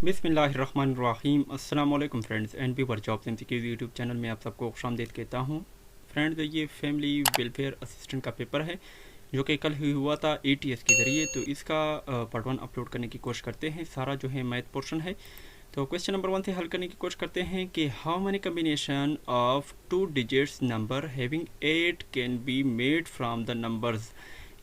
बिस्मिल्लाहिर्रहमानिर्रहीम। अस्सलाम वालेकुम friends and viewer jobs MCQs YouTube channel में आप सबको खुशामदीद कहता हूँ। फ्रेंड्स, ये फैमिली वेलफेयर असिस्टेंट का पेपर है जो कि कल ही हुआ था एटीएस के ज़रिए। तो इसका पार्ट 1 अपलोड करने की कोशिश करते हैं। सारा जो है मैथ पोर्शन है। तो क्वेश्चन नंबर 1 से हल करने की कोशिश करते हैं कि how many combination of 2 digits number having 8 can be made from the numbers.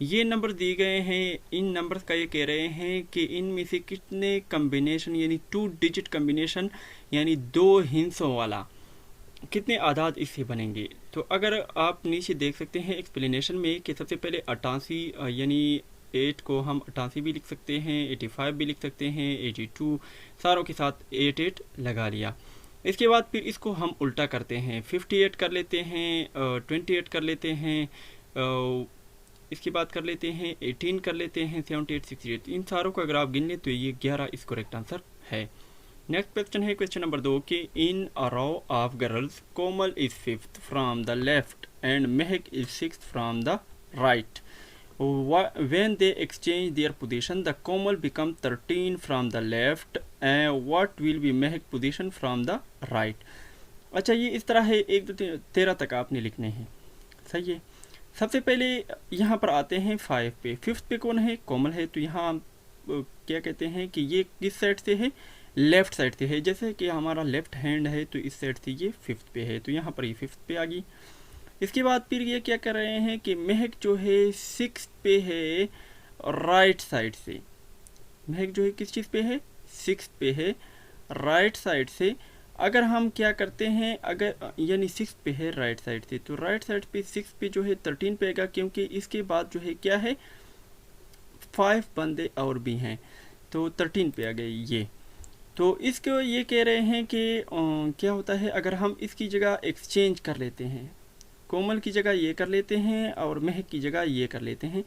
ये नंबर दिए गए हैं। इन नंबर्स का ये कह रहे हैं कि इनमें से कितने कम्बिनेशन यानी 2 डिजिट कम्बिनेशन यानी 2 हिंसों वाला कितने आदाद इससे बनेंगे। तो अगर आप नीचे देख सकते हैं एक्सप्लेनेशन में कि सबसे पहले 88 यानी 8 को हम 88 भी लिख सकते हैं, 85 भी लिख सकते हैं, 82 सारों के साथ 8 लगा लिया। इसके बाद फिर इसको हम उल्टा करते हैं, 58 कर लेते हैं, 28 कर लेते हैं, इसकी बात कर लेते हैं, 18 कर लेते हैं, 78, 68। इन सारों को अगर आप गिन लें तो ये 11 इस करेक्ट आंसर है। नेक्स्ट क्वेश्चन है क्वेश्चन नंबर 2 कि in a row of girls Komal is 5th from the left and Mahak is 6th from the right. When they exchange their position, the Komal become 13 from the left and what will be Mehak position from the right। अच्छा, ये इस तरह है, 1 2 3 13 तक आपने लिखने हैं। सही है। सबसे पहले यहाँ पर आते हैं 5 पे। 5th पे कौन है? कोमल है। तो यहाँ क्या कहते हैं कि ये किस साइड से है? लेफ्ट साइड से है। जैसे कि हमारा लेफ्ट हैंड है तो इस साइड से ये 5th पे है, तो यहाँ पर ये 5th पे आ गई। इसके बाद फिर ये क्या कर रहे हैं कि महक जो है 6th पे है राइट साइड से। महक जो है किस चीज़ पे है? 6th पे है राइट साइड से। अगर हम क्या करते हैं, अगर यानी 6th पे है राइट साइड से, तो राइट साइड पे 6 पे जो है 13 पे आएगा, क्योंकि इसके बाद जो है क्या है 5 बंदे और भी हैं, तो 13 पे आ गए ये। तो इसको ये कह रहे हैं कि क्या होता है अगर हम इसकी जगह एक्सचेंज कर लेते हैं, कोमल की जगह ये कर लेते हैं और महक की जगह ये कर लेते हैं,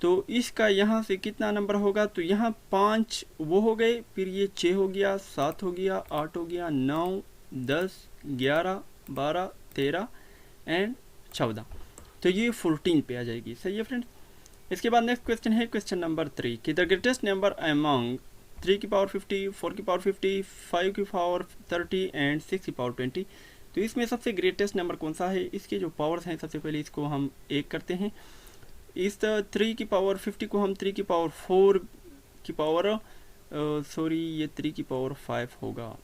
तो इसका यहाँ से कितना नंबर होगा? तो यहाँ 5 वो हो गए, फिर ये 6 हो गया, 7 हो गया, 8 हो गया, 9 10 11 12 13 एंड 14। तो ये 14 पे आ जाएगी। सही है फ्रेंड्स। इसके बाद नेक्स्ट क्वेश्चन है क्वेश्चन नंबर 3 कि द ग्रेटेस्ट नंबर अमंग 3 की पावर 50, 4 की पावर 50, 5 की पावर 30 एंड 6 की पावर 20। तो इसमें सबसे ग्रेटेस्ट नंबर कौन सा है? इसके जो पावर्स हैं, सबसे पहले इसको हम 1 करते हैं। इस 3 की पावर 50 को हम 3 की पावर 4 की पावर ये 3 की पावर 5 होगा,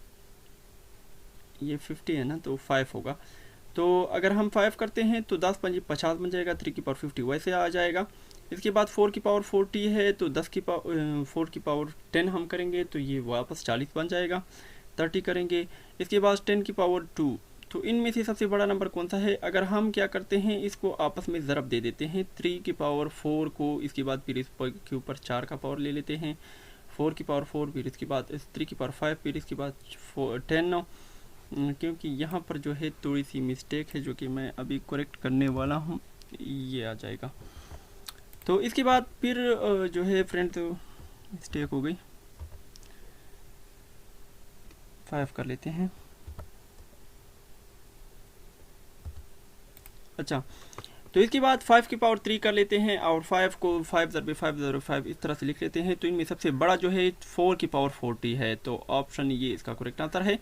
ये 50 है ना, तो 5 होगा। तो अगर हम 5 करते हैं तो 10 5 50 बन जाएगा, 3 की पावर 50 वैसे आ जाएगा। इसके बाद 4 की पावर 40 है, तो 10 की पावर 4 की पावर 10 हम करेंगे तो ये वापस 40 बन जाएगा, 30 करेंगे। इसके बाद 10 की पावर 2। तो इनमें से सबसे बड़ा नंबर कौन सा है? अगर हम क्या करते हैं, इसको आपस में ज़रब दे देते हैं, 3 की पावर 4 को, इसके बाद फिर इस के ऊपर 4 का पावर ले लेते हैं, 4 की पावर 4, फिर इसके बाद 3 की पावर 5, फिर इसके बाद 10। क्योंकि यहाँ पर जो है थोड़ी सी मिस्टेक है जो कि मैं अभी करेक्ट करने वाला हूँ, ये आ जाएगा। तो इसके बाद फिर जो है फ्रेंड मिस्टेक हो गई, 5 कर लेते हैं। अच्छा, तो इसके बाद 5 की पावर 3 कर लेते हैं और 5 को 5 ज़रबे 5 ज़रबे 5 इस तरह से लिख लेते हैं। तो इनमें सबसे बड़ा जो है 4 की पावर 40 है, तो ऑप्शन ये इसका करेक्ट आंसर है।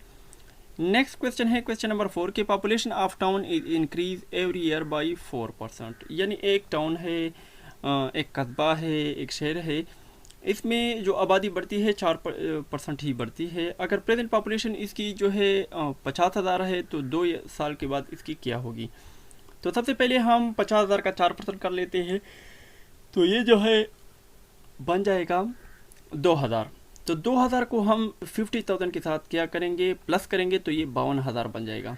नेक्स्ट क्वेश्चन है क्वेश्चन नंबर 4 के population of town is increase every year by 4%। यानी एक टाउन है, एक कस्बा है, एक शहर है, इसमें जो आबादी बढ़ती है 4% ही बढ़ती है। अगर प्रेजेंट पॉपुलेशन इसकी जो है 50,000 है, तो 2 साल के बाद इसकी क्या होगी? तो सबसे पहले हम 50,000 का 4% कर लेते हैं, तो ये जो है बन जाएगा 2,000। तो 2,000 को हम 50,000 के साथ क्या करेंगे, प्लस करेंगे, तो ये 52,000 बन जाएगा।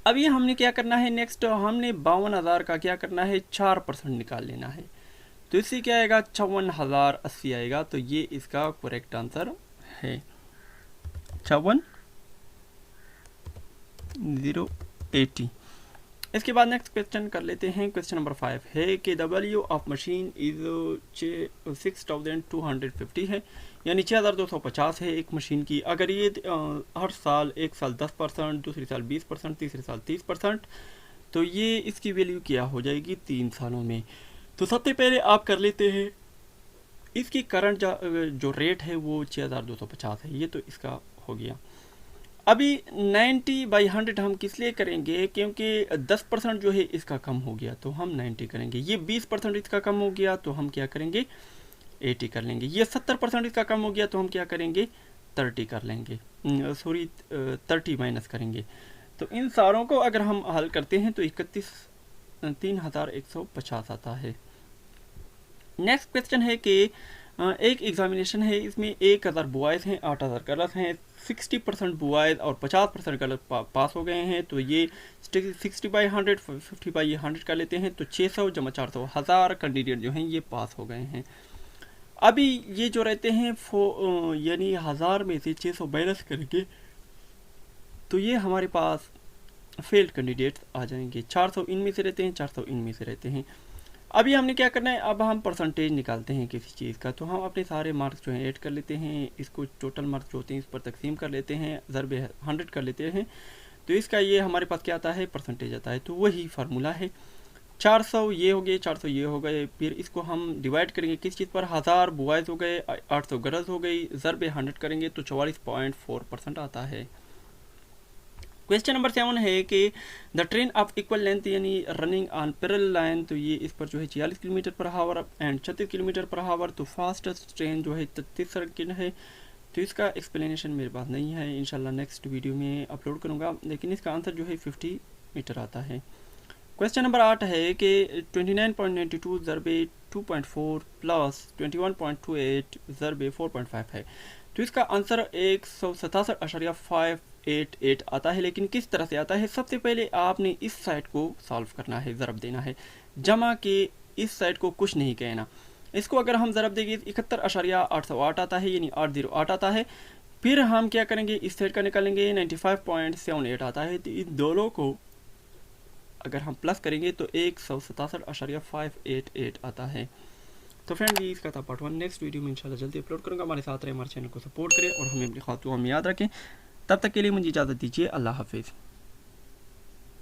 अब ये हमने क्या करना है, नेक्स्ट हमने 52,000 का क्या करना है, 4% निकाल लेना है। तो इससे क्या आएगा, 54,080 आएगा। तो ये इसका करेक्ट आंसर है, 54,080। इसके बाद नेक्स्ट क्वेश्चन कर लेते हैं। क्वेश्चन नंबर 5 है कि the value of machine is 6,250 है, यानी 6,250 है एक मशीन की। अगर ये हर साल, एक साल 10%, दूसरे साल 20%, तीसरे साल 30%, तो ये इसकी वैल्यू क्या हो जाएगी 3 सालों में। तो सबसे पहले आप कर लेते हैं इसकी करंट जो रेट है वो 6250 है। ये तो इसका हो गया। अभी 90/100 हम किस लिए करेंगे, क्योंकि 10% जो है इसका कम हो गया तो हम 90 करेंगे। ये 20% इसका कम हो गया तो हम क्या करेंगे, 80 कर लेंगे। ये 70% इसका कम हो गया तो हम क्या करेंगे, 30 कर लेंगे, सॉरी 30 माइनस करेंगे। तो इन सारों को अगर हम हल करते हैं तो 31,150 आता है। नेक्स्ट क्वेश्चन है कि एक एग्जामिनेशन है, इसमें 1000 बॉयज़ हैं, 8000 गर्ल्स हैं। 60% बॉयज़ और 50% गर्ल्स पास हो गए हैं। तो ये 60/100 50/100 कर लेते हैं तो 600 जमा 400 1000 कैंडिडेट जो हैं ये पास हो गए हैं। अभी ये जो रहते हैं यानी 1000 में से 600 माइनस करके तो ये हमारे पास फेल्ड कैंडिडेट्स आ जाएंगे। 400 इनमें से रहते हैं, 400 इनमें से रहते हैं। अभी हमने क्या करना है, अब हम परसेंटेज निकालते हैं किसी चीज़ का। तो हम अपने सारे मार्क्स जो हैं ऐड कर लेते हैं, इसको टोटल मार्क्स जो होते हैं इस पर तकसीम कर लेते हैं, ज़रबे 100 कर लेते हैं। तो इसका ये हमारे पास क्या आता है, परसेंटेज आता है। तो वही फार्मूला है, 400 ये हो गए, 400 ये हो गए, फिर इसको हम डिवाइड करेंगे किस चीज़ पर, 1000 बॉयज़ हो गए, 800 गर्ल्स हो गई, ज़रबे 100 करेंगे तो 44.4% आता है। क्वेश्चन नंबर 7 है कि the train of equal length यानी रनिंग ऑन पैरेलल लाइन, तो ये इस पर जो है 46 kilometre per hour and 36 kilometre per hour. तो फास्टेस्ट ट्रेन जो है 33 सेकंड है। तो इसका एक्सप्लेनेशन मेरे पास नहीं है, इंशाल्लाह नेक्स्ट वीडियो में अपलोड करूँगा, लेकिन इसका आंसर जो है 50 मीटर आता है। क्वेश्चन नंबर 8 है कि 29.92 ज़रबे 2.4 प्लस 21.28 ज़रबे 4.5 है। तो इसका आंसर 167.588 आता है। लेकिन किस तरह से आता है, सबसे पहले आपने इस साइड को सॉल्व करना है, ज़रब देना है, जमा के इस साइड को कुछ नहीं कहना। इसको अगर हम ज़रब देंगे 71.808 आता है, यानी 808 आता है। फिर हम क्या करेंगे, इस साइड का निकालेंगे, 95.78 आता है। तो इन दोनों को अगर हम प्लस करेंगे तो 167.588 आता है। तो फ्रेंड ये इसका था पार्ट 1। नेक्स्ट वीडियो में इंशाल्लाह जल्दी अपलोड करूँगा। हमारे साथ रहे, हमारे चैनल को सपोर्ट करें और हमें अपनी खातों में याद रखें। तब तक के लिए मुझे इजाज़त दीजिए। अल्लाह हाफिज़।